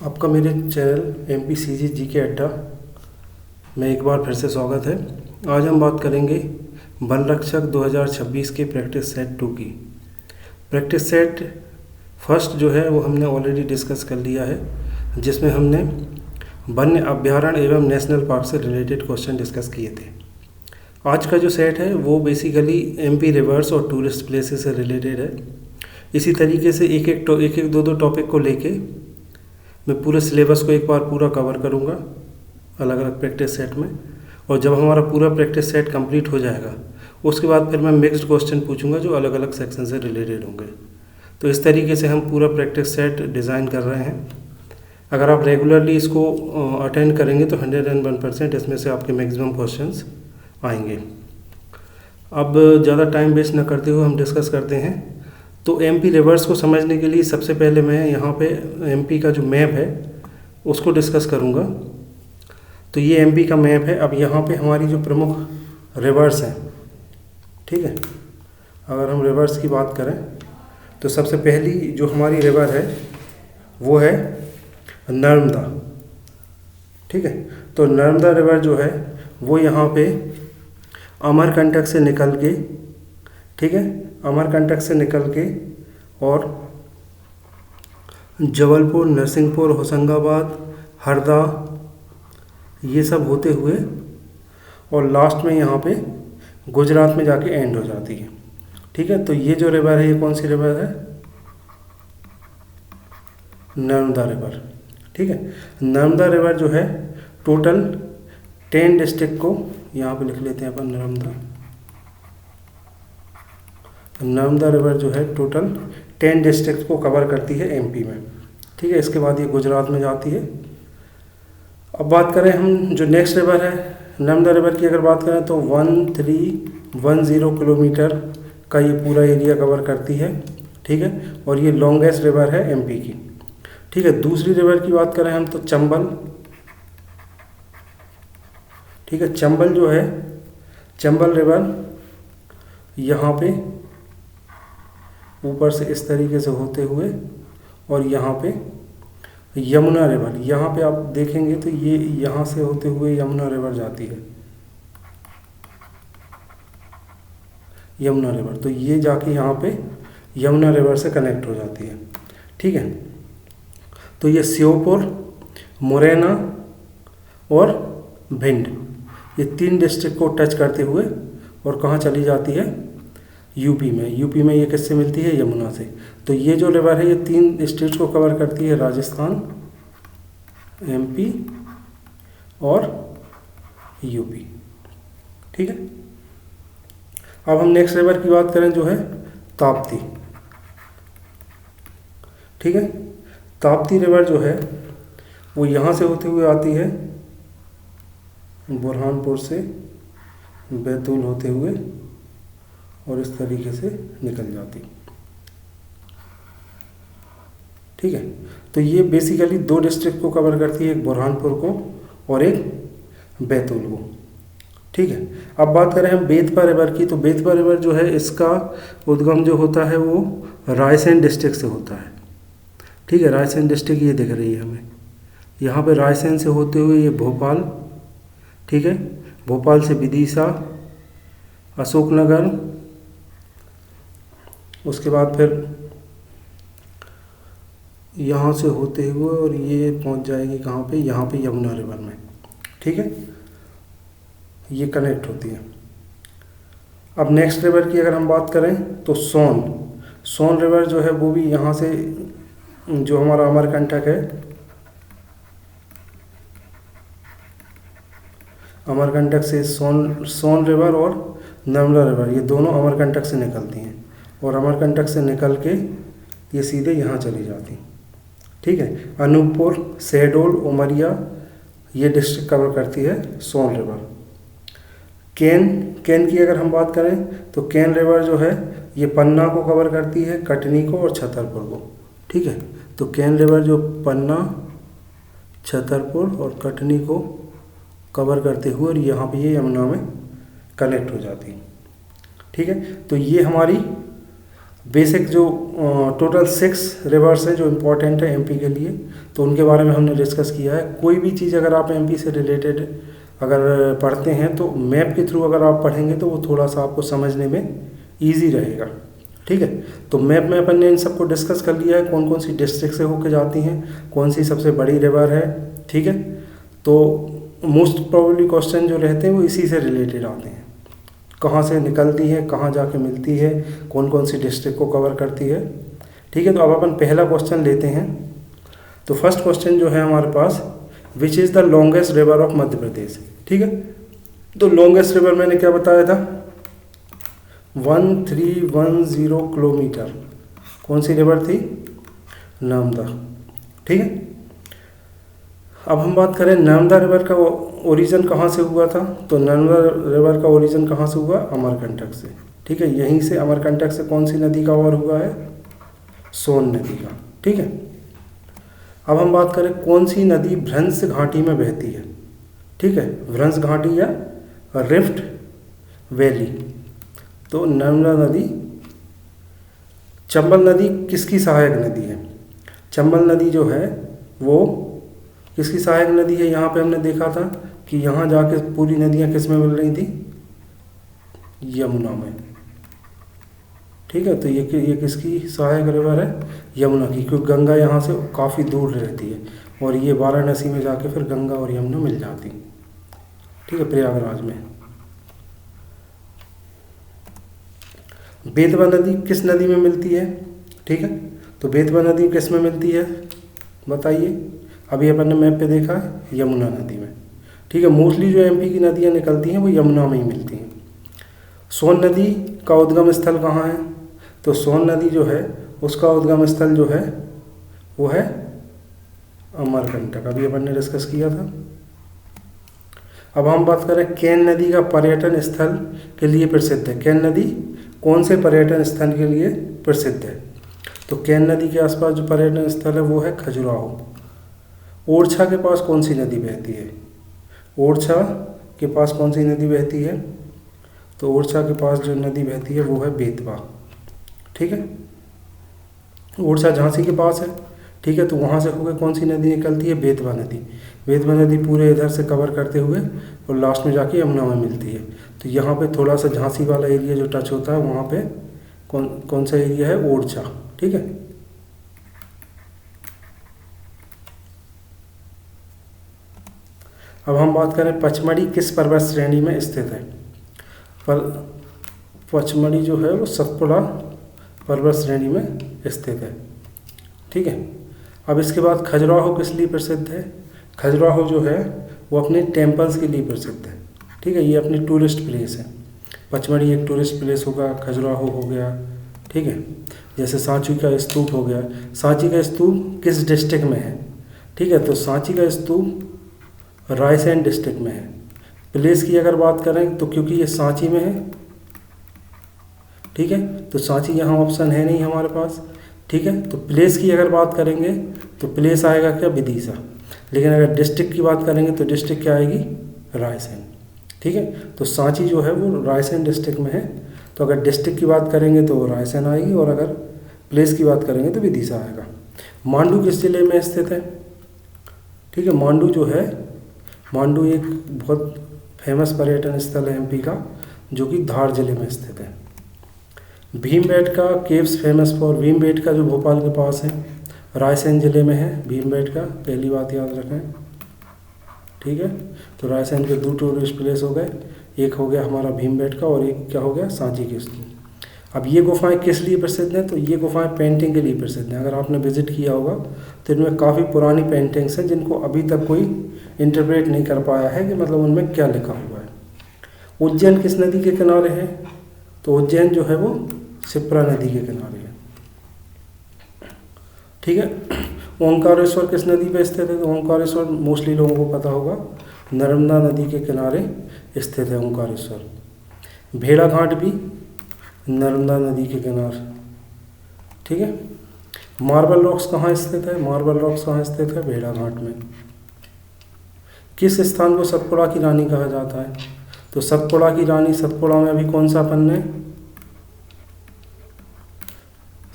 आपका मेरे channel MPCG जी के अड्डा में एक बार फिर से स्वागत है। आज हम बात करेंगे वन रक्षक 2026 के प्रैक्टिस सेट 2 की। प्रैक्टिस सेट फर्स्ट जो है वो हमने ऑलरेडी डिस्कस कर लिया है, जिसमें हमने वन्य अभ्यारण्य एवं नेशनल पार्क से रिलेटेड क्वेश्चन डिस्कस किए थे। आज का जो सेट है वो बेसिकली MP रिवर्स और टूरिस्ट प्लेसेस से रिलेटेड है। इसी तरीके से एक एक दो टॉपिक को लेके मैं पूरे सिलेबस को एक बार पूरा कवर करूँगा अलग अलग प्रैक्टिस सेट में, और जब हमारा पूरा प्रैक्टिस सेट कंप्लीट हो जाएगा उसके बाद फिर मैं मिक्स्ड क्वेश्चन पूछूंगा जो अलग अलग सेक्शन से रिलेटेड होंगे। तो इस तरीके से हम पूरा प्रैक्टिस सेट डिज़ाइन कर रहे हैं। अगर आप रेगुलरली इसको अटेंड करेंगे तो 101% इसमें से आपके मैक्सिमम क्वेश्चंस आएंगे। अब ज़्यादा टाइम वेस्ट न करते हुए हम डिस्कस करते हैं। तो MP रिवर्स को समझने के लिए सबसे पहले मैं यहाँ पे MP का जो मैप है उसको डिस्कस करूँगा। तो ये MP का मैप है। अब यहाँ पे हमारी जो प्रमुख रिवर्स हैं, ठीक है, अगर हम रिवर्स की बात करें तो सबसे पहली जो हमारी रिवर है वो है नर्मदा, ठीक है। तो नर्मदा रिवर जो है वो यहाँ पे अमरकंटक से निकल के, ठीक है, अमरकंटक से निकल के और जबलपुर, नरसिंहपुर, होशंगाबाद, हरदा, ये सब होते हुए और लास्ट में यहाँ पे गुजरात में जाके एंड हो जाती है, ठीक है। तो ये जो रिवर है ये कौन सी रिवर है? नर्मदा रिवर, ठीक है। नर्मदा रिवर जो है टोटल 10 डिस्ट्रिक्ट को, यहाँ पे लिख लेते हैं अपन नर्मदा रिवर जो है टोटल 10 डिस्ट्रिक्ट को कवर करती है MP में, ठीक है। इसके बाद ये गुजरात में जाती है। अब बात करें हम जो नेक्स्ट रिवर है नर्मदा रिवर की, अगर बात करें तो 1310 किलोमीटर का ये पूरा एरिया कवर करती है, ठीक है। और ये लॉन्गेस्ट रिवर है MP की, ठीक है। दूसरी रिवर की बात करें हम तो चंबल, ठीक है। चंबल जो है, चंबल रिवर यहाँ पे ऊपर से इस तरीके से होते हुए और यहाँ पे यमुना रिवर, यहाँ पे आप देखेंगे तो ये यहाँ से होते हुए यमुना रिवर जाती है, यमुना रिवर। तो ये जाके यहाँ पे यमुना रिवर से कनेक्ट हो जाती है, ठीक है। तो ये श्योपुर, मुरैना और भिंड, ये 3 डिस्ट्रिक्ट को टच करते हुए और कहाँ चली जाती है? यूपी में ये किससे मिलती है? यमुना से। तो ये जो रिवर है ये 3 स्टेट्स को कवर करती है, राजस्थान, MP और UP, ठीक है। अब हम नेक्स्ट रिवर की बात करें जो है ताप्ती, ठीक है। ताप्ती रिवर जो है वो यहाँ से होते हुए आती है बुरहानपुर से, बैतूल होते हुए और इस तरीके से निकल जाती, ठीक है। तो ये बेसिकली 2 डिस्ट्रिक्ट को कवर करती है, एक बुरहानपुर को और एक बैतूल को, ठीक है। अब बात करें हम बेतवा रिवर की, तो बेतवा रिवर जो है इसका उद्गम जो होता है वो रायसेन डिस्ट्रिक्ट से होता है, ठीक है। रायसेन डिस्ट्रिक्ट ये दिख रही है हमें, यहाँ पे रायसेन से होते हुए ये भोपाल, ठीक है, भोपाल से विदिशा, अशोकनगर, उसके बाद फिर यहाँ से होते हुए और ये पहुँच जाएगी कहाँ पे? यहाँ पे यमुना रिवर में, ठीक है। ये कनेक्ट होती है। अब नेक्स्ट रिवर की अगर हम बात करें तो सोन रिवर जो है वो भी यहाँ से, जो हमारा अमरकंटक है, अमरकंटक से सोन रिवर और नर्मदा रिवर, ये दोनों अमरकंटक से निकलती हैं और अमरकंटक से निकल के ये सीधे यहाँ चली जाती, ठीक है। अनूपपुर, शहडोल, उमरिया ये डिस्ट्रिक्ट कवर करती है सोन रिवर। केन की अगर हम बात करें तो केन रिवर जो है ये पन्ना को कवर करती है, कटनी को और छतरपुर को, ठीक है। तो केन रिवर जो पन्ना, छतरपुर और कटनी को कवर करते हुए और यहाँ पे ये यमुना में कनेक्ट हो जाती है, ठीक है। तो ये हमारी बेसिक जो टोटल 6 रिवर्स हैं जो इम्पोर्टेंट है एमपी के लिए, तो उनके बारे में हमने डिस्कस किया है। कोई भी चीज़ अगर आप एमपी से रिलेटेड अगर पढ़ते हैं तो मैप के थ्रू अगर आप पढ़ेंगे तो वो थोड़ा सा आपको समझने में ईजी रहेगा। ठीक है, तो मैप में अपन ने इन सबको डिस्कस कर लिया है, कौन कौन सी डिस्ट्रिक्ट से होकर जाती हैं, कौन सी सबसे बड़ी रिवर है। ठीक है, तो मोस्ट प्रोबेबली क्वेश्चन जो रहते हैं वो इसी से रिलेटेड आते हैं, कहाँ से निकलती है, कहाँ जाके मिलती है, कौन कौन सी डिस्ट्रिक्ट को कवर करती है। ठीक है, तो अब अपन पहला क्वेश्चन लेते हैं। तो फर्स्ट क्वेश्चन जो है हमारे पास, which is the longest river of Madhya Pradesh. ठीक है, तो लॉन्गेस्ट रिवर मैंने क्या बताया था, 1310 किलोमीटर। कौन सी रिवर थी, नर्मदा। ठीक है, अब हम बात करें नर्मदा रिवर का ओरिजिन कहाँ से हुआ था, तो नर्मदा रिवर का ओरिजिन कहाँ से हुआ, अमरकंटक से। ठीक है, यहीं से अमरकंटक से कौन सी नदी का और हुआ है, सोन नदी का। ठीक है, अब हम बात करें कौन सी नदी भ्रंश घाटी में बहती है। ठीक है, भ्रंश घाटी या रिफ्ट वैली। तो नर्मदा नदी। चंबल नदी किसकी सहायक नदी है, चंबल नदी जो है वो किसकी सहायक नदी है। यहाँ पे हमने देखा था कि यहाँ जाके पूरी नदियाँ किस में मिल रही थी, यमुना में। ठीक है, तो ये किसकी सहायक रिवर है, यमुना की, क्योंकि गंगा यहाँ से काफ़ी दूर रहती है और ये वाराणसी में जाके फिर गंगा और यमुना मिल जाती। ठीक है, प्रयागराज में। बेतवा नदी किस नदी में मिलती है। ठीक है, तो बेतवा नदी किस में मिलती है बताइए। अभी अपन ने मैप पे देखा है, यमुना नदी में। ठीक है, मोस्टली जो एमपी की नदियाँ निकलती हैं वो यमुना में ही मिलती हैं। सोन नदी का उद्गम स्थल कहाँ है, तो सोन नदी जो है उसका उद्गम स्थल जो है वो है अमरकंटक, अभी अपन ने डिस्कस किया था। अब हम बात करें केन नदी का पर्यटन स्थल के लिए प्रसिद्ध है। केन नदी कौन से पर्यटन स्थल के लिए प्रसिद्ध है, तो केन नदी के आसपास जो पर्यटन स्थल है वो है खजुराहो। ओरछा के पास कौन सी नदी बहती है, ओरछा के पास कौन सी नदी बहती है, तो ओरछा के पास जो नदी बहती है वो है बेतवा। ठीक है, ओरछा झांसी के पास है। ठीक है, तो वहाँ से होकर कौन सी नदी निकलती है, बेतवा नदी। बेतवा नदी पूरे इधर से कवर करते हुए और लास्ट में जाके यमुना में मिलती है। तो यहाँ पे थोड़ा सा झांसी वाला एरिया जो टच होता है वहाँ पे कौन सा एरिया है, ओरछा। ठीक है, अब हम बात करें पचमढ़ी किस पर्वत श्रेणी में स्थित है। पर पचमढ़ी जो है वो सतपुड़ा पर्वत श्रेणी में स्थित है। ठीक है, अब इसके बाद खजुराहो किस लिए प्रसिद्ध है। खजुराहो जो है वो अपने टेम्पल्स के लिए प्रसिद्ध है। ठीक है, ये अपनी टूरिस्ट प्लेस है। पचमढ़ी एक टूरिस्ट प्लेस होगा, खजुराहो हो गया। ठीक है, जैसे सांची का स्तूप हो गया। सांची का स्तूप किस डिस्ट्रिक्ट में है, ठीक है, तो सांची का स्तूप रायसेन डिस्ट्रिक्ट में है। प्लेस की अगर बात करें तो क्योंकि ये सांची में है, ठीक है, तो सांची यहाँ ऑप्शन है नहीं हमारे पास। ठीक है, तो प्लेस की अगर बात करेंगे तो प्लेस आएगा क्या, विदिशा। लेकिन अगर डिस्ट्रिक्ट की बात करेंगे तो डिस्ट्रिक्ट क्या आएगी, रायसेन। ठीक है, तो सांची जो है वो रायसेन डिस्ट्रिक्ट में है। तो अगर डिस्ट्रिक्ट की बात करेंगे तो रायसेन आएगी और अगर प्लेस की बात करेंगे तो विदिशा आएगा। मांडू किस जिले में स्थित है। ठीक है, मांडू जो है, मांडू एक बहुत फेमस पर्यटन स्थल है एमपी का, जो कि धार जिले में स्थित है। Bhimbetka caves famous for, Bhimbetka जो भोपाल के पास है, रायसेन जिले में है भीमबेटका, पहली बात याद रखें। ठीक है, तो रायसेन के 2 टूरिस्ट प्लेस हो गए, एक हो गया हमारा भीमबेटका और एक क्या हो गया, सांची के स्तूप। अब ये गुफाएं किस लिए प्रसिद्ध हैं, तो ये गुफाएं पेंटिंग के लिए प्रसिद्ध हैं। अगर आपने विजिट किया होगा तो इनमें काफ़ी पुरानी पेंटिंग्स हैं जिनको अभी तक कोई इंटरप्रेट नहीं कर पाया है कि मतलब उनमें क्या लिखा हुआ है। उज्जैन किस नदी के किनारे है, तो उज्जैन जो है वो शिप्रा नदी के किनारे है। ठीक है, ओंकारेश्वर किस नदी पे स्थित है, तो ओंकारेश्वर मोस्टली लोगों को पता होगा, नर्मदा नदी के किनारे स्थित है ओंकारेश्वर। भेड़ाघाट भी नर्मदा नदी के किनारे। ठीक है, मार्बल रॉक्स कहाँ स्थित है, मार्बल रॉक्स कहाँ स्थित है, भेड़ाघाट में। किस स्थान को सतपुड़ा की रानी कहा जाता है, तो सतपुड़ा की रानी, सतपुड़ा में अभी कौन सा अपन ने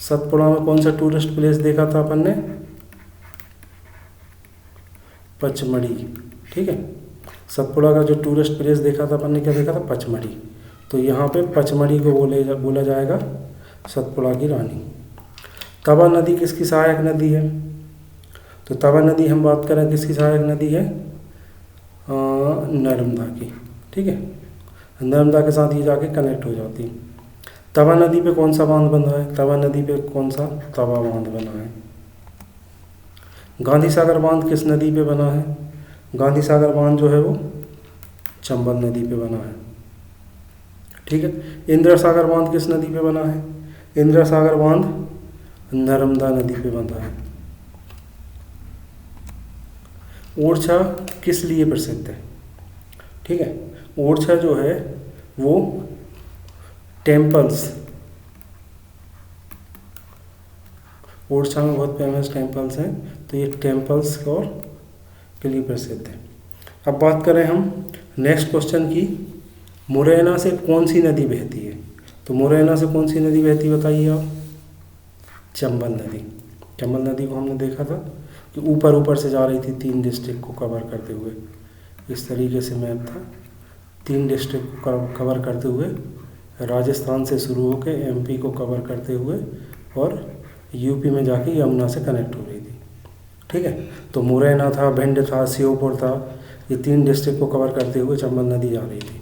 सतपुड़ा में कौन सा टूरिस्ट प्लेस देखा था अपन ने? पचमढ़ी। ठीक है, सतपुड़ा का जो टूरिस्ट प्लेस देखा था अपन ने, क्या देखा था? पचमढ़ी। तो यहाँ पे पचमढ़ी को बोला जाएगा सतपुड़ा की रानी। तवा नदी किसकी सहायक नदी है? तो तवा नदी हम बात करें किसकी सहायक नदी है? नर्मदा की। ठीक है, नर्मदा के साथ ये जाके कनेक्ट हो जाती है। तवा नदी पे कौन सा बांध बना है? तवा नदी पे कौन सा तवा बांध बना है? गांधी सागर बांध किस नदी पे बना है? गांधी सागर बांध जो है वो चंबल नदी पे बना है। ठीक है, इंदिरा सागर बांध किस नदी पे बना है? इंदिरा सागर बांध नर्मदा नदी पे बना है। ओरछा किस लिए प्रसिद्ध है? ठीक है, ओरछा जो है वो टेम्पल्स, ओरछा में बहुत फेमस टेम्पल्स हैं, तो ये टेम्पल्स और के लिए प्रसिद्ध है। अब बात करें हम नेक्स्ट क्वेश्चन की, मुरैना से कौन सी नदी बहती है? तो मुरैना से कौन सी नदी बहती बताइए आप? चंबल नदी। चंबल नदी को हमने देखा था कि ऊपर ऊपर से जा रही थी, 3 डिस्ट्रिक्ट को कवर करते हुए। इस तरीके से मैप था, 3 डिस्ट्रिक्ट को कवर करते हुए, राजस्थान से शुरू होकर MP को कवर करते हुए और UP में जाके यमुना से कनेक्ट हो रही थी। ठीक है, तो मुरैना था, भिंड था, श्योपुर था, ये 3 डिस्ट्रिक्ट को कवर करते हुए चंबल नदी जा रही थी।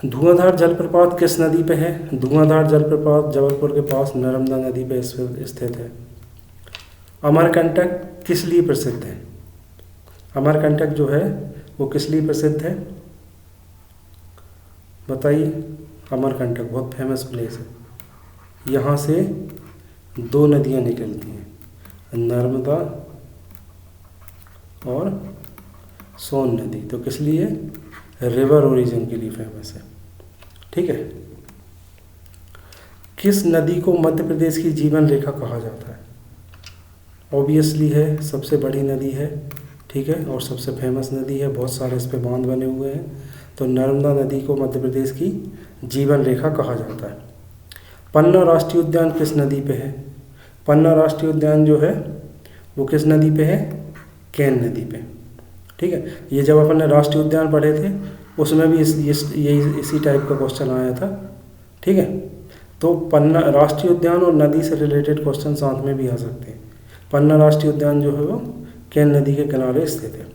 धुआंधार जलप्रपात किस नदी पे है? धुआंधार जलप्रपात जबलपुर के पास नर्मदा नदी पे स्थित है। अमरकंटक किस लिए प्रसिद्ध है? अमरकंटक जो है वो किस लिए प्रसिद्ध है बताइए? अमरकंटक बहुत फेमस प्लेस है। यहाँ से 2 नदियाँ निकलती हैं, नर्मदा और सोन नदी। तो किस लिए? रिवर ओरिजिन के लिए फेमस है। ठीक है, किस नदी को मध्य प्रदेश की जीवन रेखा कहा जाता है? ऑब्वियसली है, सबसे बड़ी नदी है। ठीक है, और सबसे फेमस नदी है, बहुत सारे इस पे बांध बने हुए हैं। तो नर्मदा नदी को मध्य प्रदेश की जीवन रेखा कहा जाता है। पन्ना राष्ट्रीय उद्यान किस नदी पे है? पन्ना राष्ट्रीय उद्यान जो है वो किस नदी पे है? केन नदी पे। ठीक है, ये जब अपन ने राष्ट्रीय उद्यान पढ़े थे उसमें भी इसी टाइप का क्वेश्चन आया था। ठीक है, तो पन्ना राष्ट्रीय उद्यान और नदी से रिलेटेड क्वेश्चन साथ में भी आ सकते हैं। पन्ना राष्ट्रीय उद्यान जो है वो केन नदी के किनारे स्थित है।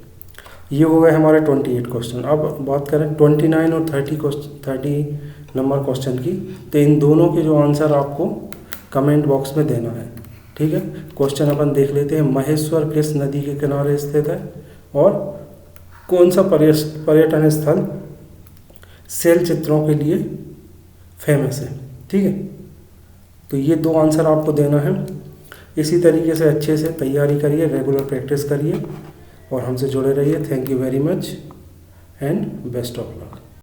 ये हो गए हमारे 28 क्वेश्चन। अब बात करें 29 और 30 नंबर क्वेश्चन की, तो इन दोनों के जो आंसर आपको कमेंट बॉक्स में देना है। ठीक है, क्वेश्चन अपन देख लेते हैं। महेश्वर किस नदी के किनारे स्थित है और कौन सा पर्यटन स्थल सेल चित्रों के लिए फेमस है? ठीक है, तो ये 2 आंसर आपको देना है। इसी तरीके से अच्छे से तैयारी करिए, रेगुलर प्रैक्टिस करिए और हमसे जुड़े रहिए। Thank you very much and best of luck.